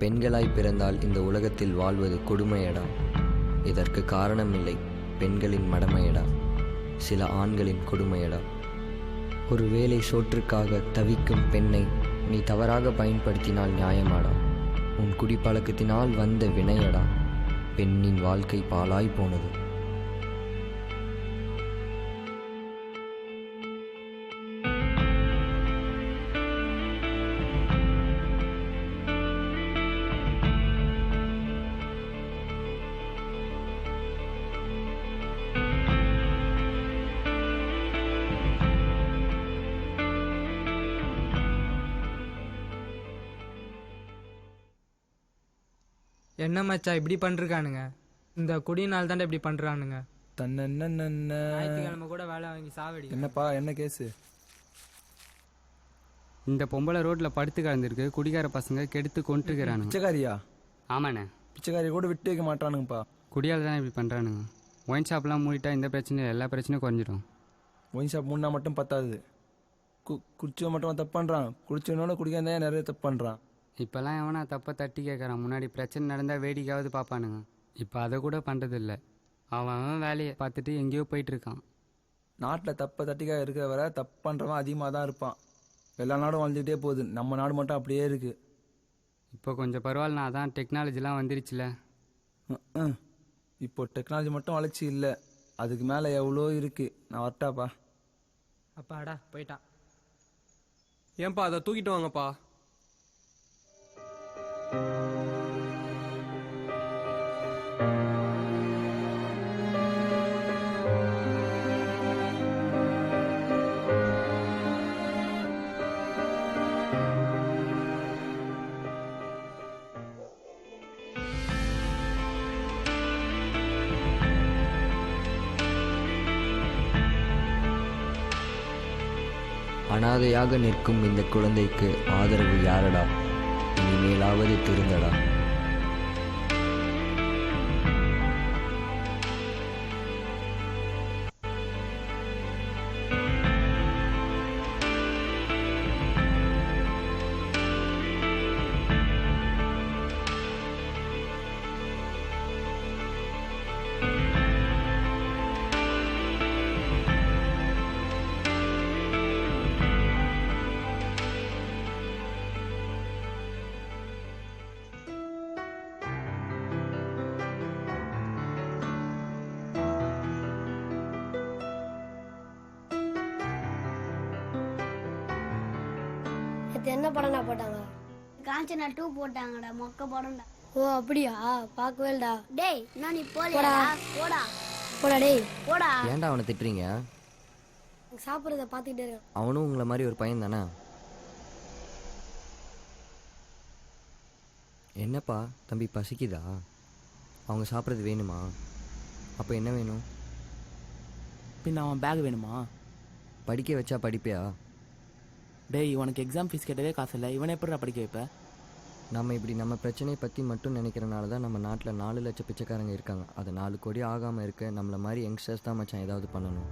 பெண்களாய் பிறந்தால் இந்த உலகத்தில் வாழ்வது கொடுமையடா. இதற்கு காரணமில்லை பெண்களின் மடமையடா, சில ஆண்களின் கொடுமையடா. ஒரு வேளை சோற்றுக்காக தவிக்கும் பெண்ணை நீ தவறாக பயன்படுத்தினால் நியாயமாடா. உன் குடிப்பழக்கத்தினால் வந்த வினையடா, பெண்ணின் வாழ்க்கை பாழாய் போனது. என்ன மச்சா இப்படி பண்ணிருக்கானுங்க? இந்த குடியினால் தாண்டா இப்படி பண்றானுங்க. ஞாயிற்றுக்கிழமை கூட வேலை வாங்கி சாவடி. என்னப்பா, என்ன கேஸு? இந்த பொம்பளை ரோட்ல படுத்து கிடந்திருக்கு, குடிகார பசங்க கெடுத்து கொண்டுருக்கிறானுங்க. பிச்சைக்காரியா? ஆமாண்ணே. பிச்சைக்காரியை கூட விட்டு வைக்க மாட்டானுங்கப்பா. குடியால் தானே இப்படி பண்ணுறானுங்க. ஒயின் ஷாப்லாம் மூடிட்டா இந்த பிரச்சனை எல்லா பிரச்சனையும் குறைஞ்சிடும். ஒயின் ஷாப் மூடினா மட்டும் பத்தாது. குடிச்சவன் மட்டும் தப்பு பண்ணுறான், குடிச்சவனோட குடிக்காத நிறைய தப்பு பண்ணுறான். இப்போல்லாம் எவனா தப்பை தட்டி கேட்குறான். முன்னாடி பிரச்சனை நடந்தால் வேடிக்கையாவது பார்ப்பானுங்க. இப்போ அதை கூட பண்ணுறதில்ல. அவன் வேலையை பார்த்துட்டு எங்கேயோ போயிட்டுருக்கான். நாட்டில் தப்பை தட்டிக்காக இருக்கிற வர தப்பு பண்ணுறவன் அதிகமாக தான் இருப்பான். எல்லா நாடும் வாழ்ந்துக்கிட்டே போகுது, நம்ம நாடு மட்டும் அப்படியே இருக்குது. இப்போ கொஞ்சம் பரவாயில்ல, அதான் டெக்னாலஜிலாம் வந்துருச்சுல. இப்போ டெக்னாலஜி மட்டும் வளர்ச்சி இல்லை, அதுக்கு மேலே எவ்வளோ இருக்குது. நான் வரட்டாப்பா. அப்பாடா போயிட்டான். ஏன்பா அதை தூக்கிட்டு வாங்கப்பா. அனாதையாக நிற்கும் இந்த குழந்தைக்கு ஆதரவு யாரடா? இனிமேலாவது திருந்தடா. என்ன படம்டா போட்டாங்க? காஞ்சனா 2 போட்டாங்கடா. மொக்க படம்டா. ஓ அப்படியா? பார்க்கவேடா. டேய் நான் நீ போடா. போடா போடா டேய் போடா. ஏன்டா அவனை திட்டுறீங்க? சாப்பிட்றத பார்த்துக்கிட்டே இருக்கான். அவனும் உங்களை மாதிரி ஒரு பையன் தானே. என்னப்பா தம்பி, பசிக்குதா? அவங்க சாப்பிட்றது வேணுமா? அப்போ என்ன வேணும்? பின்ன அவன் பேக் வேணுமா? படிக்க வச்சா படிப்பியா? டேய், உனக்கு எக்ஸாம் ஃபீஸ் கேட்டவே காசு இல்லை, இவனை எப்படிடா படிக்க வைப்ப? நம்ம இப்படி நம்ம பிரச்சனையை பற்றி மட்டும் நினைக்கிறனால தான் நம்ம நாட்டில் 4 லட்சம் பிச்சைக்காரங்க இருக்காங்க. அது 4 கோடி ஆகாமல் இருக்க நம்மளை மாதிரி யங்ஸ்டர்ஸ் தான் மச்சான் ஏதாவது பண்ணணும்.